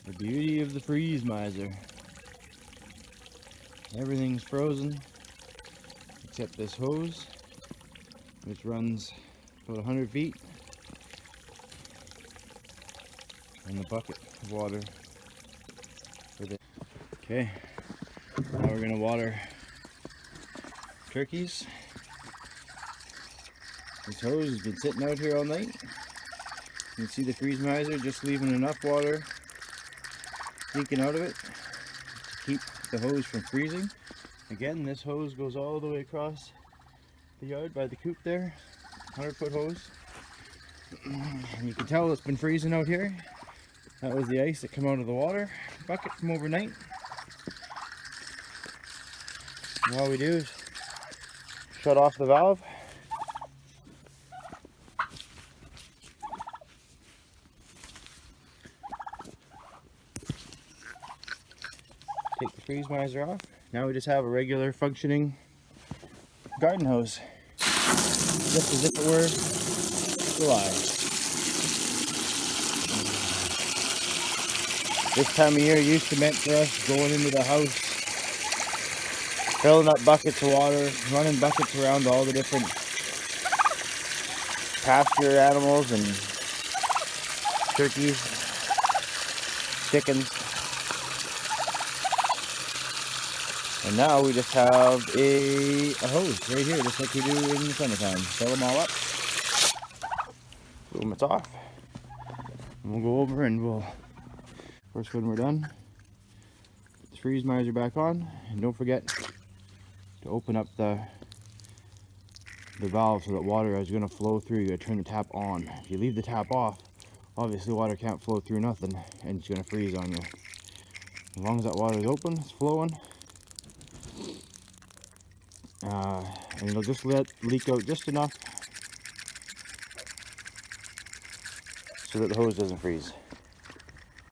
The beauty of the freeze miser. Everything's frozen except this hose, which runs about 100 feet, and the bucket of water for this. Okay, now we're gonna water turkeys. This hose has been sitting out here all night. You can see the freeze miser just leaving enough water leaking out of it to keep the hose from freezing. Again, this hose goes all the way across the yard by the coop there, 100-foot hose. And you can tell it's been freezing out here. That was the ice that came out of the water bucket from overnight. And all we do is shut off the valve. Take the freeze miser off. Now we just have a regular functioning garden hose, just as if it were July. This time of year used to meant for us going into the house, filling up buckets of water, running buckets around all the different pasture animals and turkeys, chickens. And now we just have a hose right here, just like we do in the summertime. Fill them all up. Boom, it's off. And we'll go over and we'll, first when we're done, put the freeze miser back on. And don't forget to open up the valve so that water is going to flow through. You got to turn the tap on. If you leave the tap off, obviously water can't flow through nothing and it's going to freeze on you. As long as that water is open, it's flowing. And it'll just leak out just enough so that the hose doesn't freeze.